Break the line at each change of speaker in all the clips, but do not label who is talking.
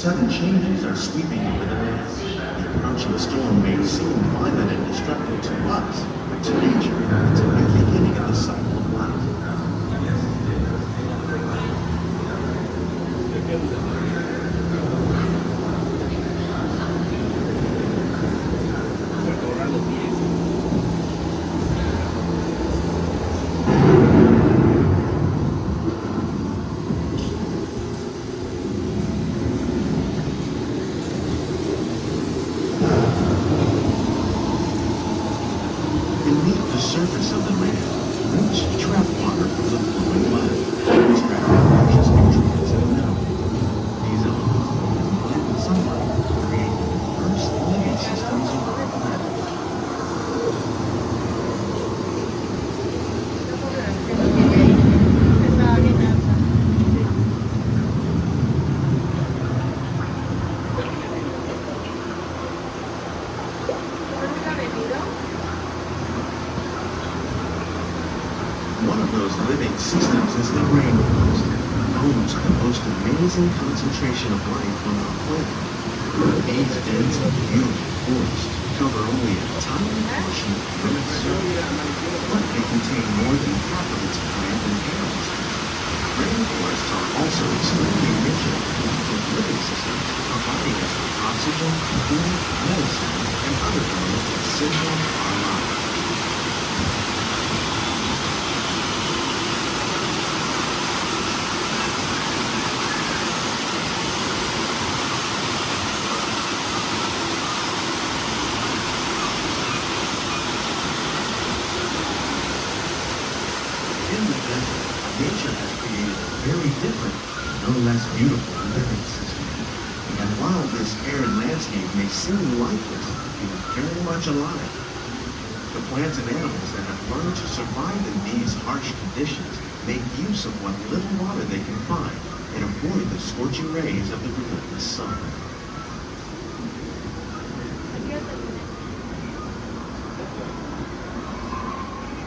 Sudden changes are sweeping over the land. The approaching storm may seem violent and destructive to us, but to nature, it's a new beginning of the cycle of life. Beneath the surface of the land, roots trap water from the flowing mud, extracting precious nutrients and minerals. These elements, blend with sunlight, create the first living systems of our planet. One of those living systems is the rainforest, home to the most amazing concentration of life on our planet. These dense and beautiful forests cover only a tiny portion of the Earth's surface, but they contain more than half of its plant and animal species. Rainforests are also extremely rich in with living systems, providing us with oxygen, food, medicine, and other elements essential to our lives. Nature has created a very different, no less beautiful living system. And while this arid landscape may seem lifeless, it is very much alive. The plants and animals that have learned to survive in these harsh conditions make use of what little water they can find and avoid the scorching rays of the relentless sun.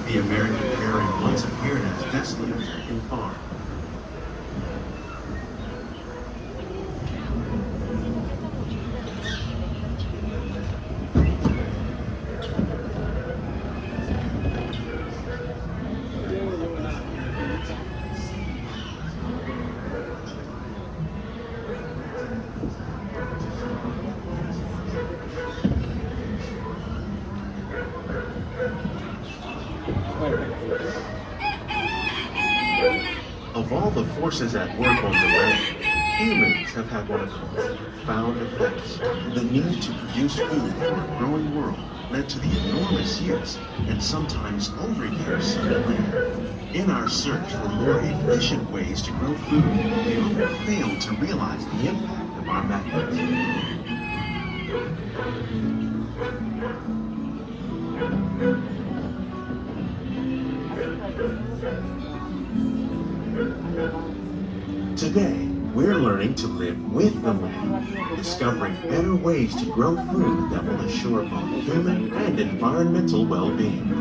The American prairie once appeared as desolate and far. Of all the forces at work on the land, humans have had one of the most profound effects. The need to produce food for a growing world led to the enormous use and sometimes overuse of the land. In our search for more efficient ways to grow food, we often fail to realize the impact of our methods. Today, we're learning to live with the land, discovering better ways to grow food that will assure both human and environmental well-being.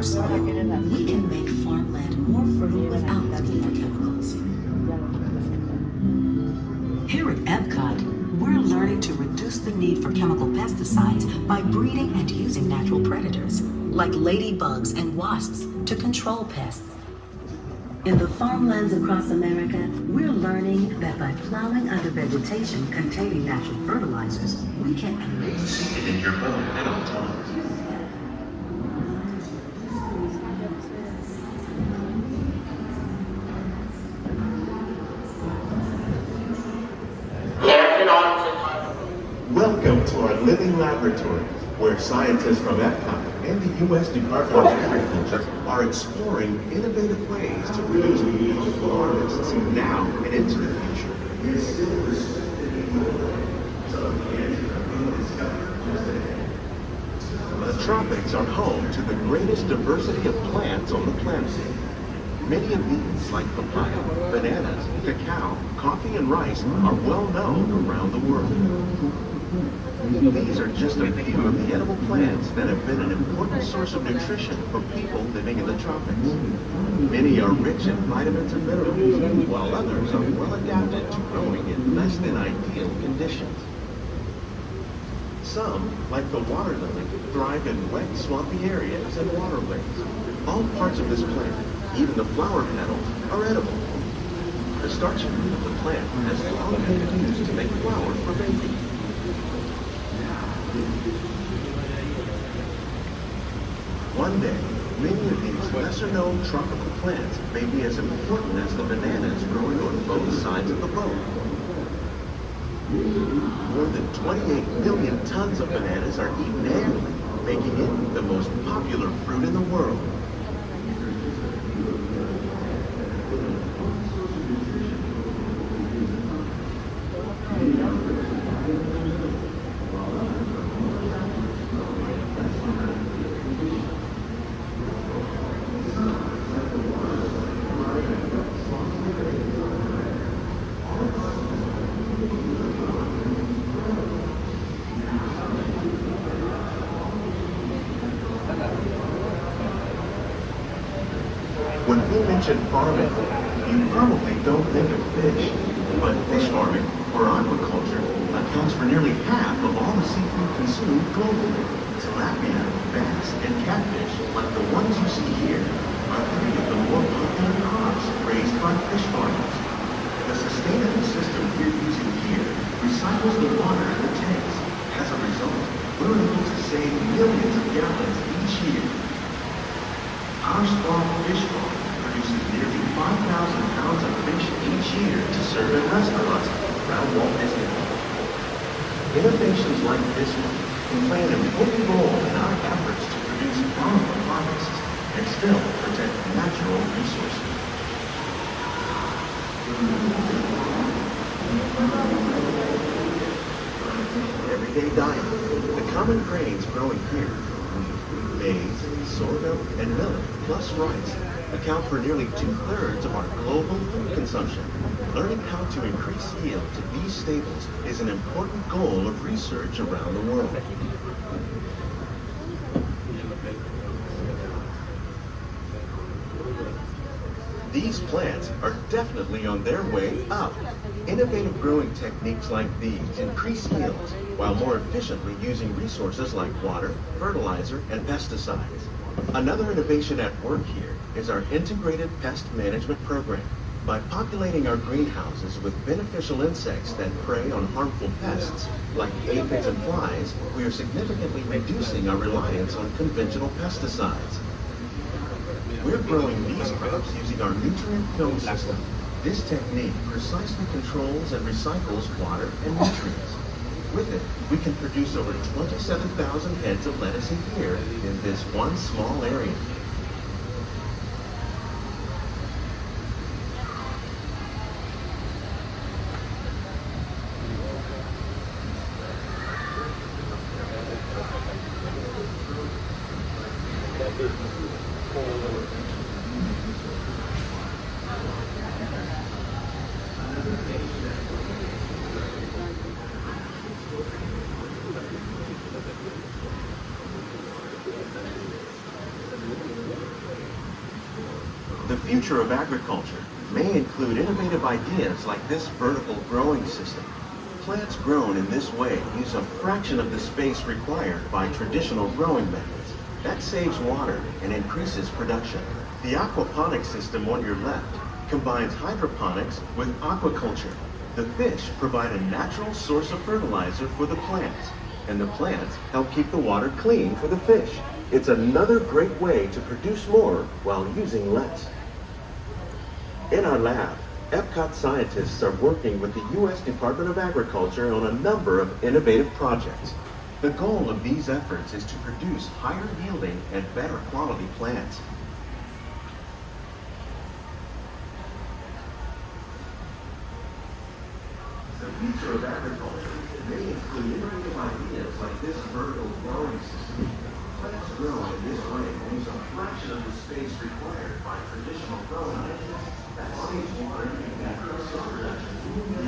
Soil, we can make farmland more fertile without the need for chemicals. Here at EPCOT, we're learning to reduce the need for chemical pesticides by breeding and using natural predators, like ladybugs and wasps, to control pests. In the farmlands across America, we're learning that by plowing under vegetation containing natural fertilizers, we can
Seated in your boat at all times. Welcome to our living laboratory, where scientists from EPCOT and the U.S. Department of Agriculture are exploring innovative ways to produce beautiful harvests now and into the future. The tropics are home to the greatest diversity of plants on the planet. Many of these, like papaya, bananas, cacao, coffee, and rice, are well known around the world. These are just a few of the edible plants that have been an important source of nutrition for people living in the tropics. Many are rich in vitamins and minerals, while others are well adapted to growing in less than ideal conditions. Some, like the water lily, thrive in wet, swampy areas and waterways. All parts of this plant, even the flower petals, are edible. The starchy root of the plant has long been used to make flour for baking. One day, many of these lesser-known tropical plants may be as important as the bananas growing on both sides of the boat. More than 28 million tons of bananas are eaten annually, making it the most popular fruit in the world. When we mention farming, you probably don't think of fish, but fish farming, or aquaculture, accounts for nearly half of all the seafood consumed globally. Tilapia, bass, and catfish, like the ones you see here, are three of the more popular crops raised by fish farmers. The sustainable system we're using here recycles the water in the tanks. As a result, we're able to save millions of gallons each year. Our small fish farm produces nearly 5,000 pounds of fish each year to serve in restaurants around Walt Disney World. Innovations like this one can play an important role in our efforts to produce bountiful harvests and still protect natural resources. Everyday diet. The common grains growing here, maize, sorghum, and millet, plus rice, account for nearly 2/3 of our global food consumption. Learning how to increase yield to these staples is an important goal of research around the world. These plants are definitely on their way up. Innovative growing techniques like these increase yields while more efficiently using resources like water, fertilizer, and pesticides. Another innovation at work here is our integrated pest management program. By populating our greenhouses with beneficial insects that prey on harmful pests like aphids and flies, we are significantly reducing our reliance on conventional pesticides. We're growing these crops using our nutrient film system. This technique precisely controls and recycles water and nutrients. With it, we can produce over 27,000 heads of lettuce a year in this one small area. The future of agriculture may include innovative ideas like this vertical growing system. Plants grown in this way use a fraction of the space required by traditional growing methods. That saves water and increases production. The aquaponics system on your left combines hydroponics with aquaculture. The fish provide a natural source of fertilizer for the plants, and the plants help keep the water clean for the fish. It's another great way to produce more while using less. In our lab, EPCOT scientists are working with the U.S. Department of Agriculture on a number of innovative projects. The goal of these efforts is to produce higher yielding and better quality plants. The future of agriculture may include innovative ideas like this vertical growing system. grow in this way use a fraction of the space required by traditional growing methods. That saves water and natural production.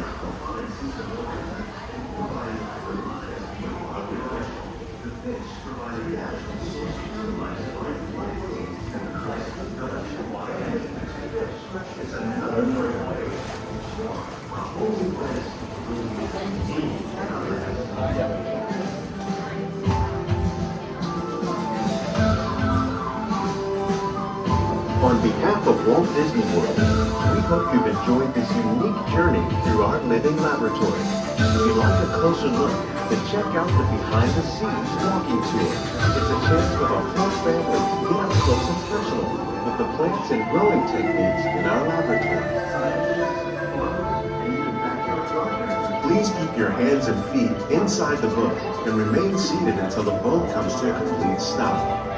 Aquaponics is the providing fertilizer and water production. The fish provide a natural source of fertilizer for plant and the price of production water management fish is another way to explore while only this On behalf of Walt Disney World, we hope you've enjoyed this unique journey through our living laboratory. If you'd like a closer look, then check out the behind-the-scenes walking tour. It's a chance for the whole family to get up close and personal with the plants and growing techniques in our laboratory. Please keep your hands and feet inside the boat and remain seated until the boat comes to a complete stop.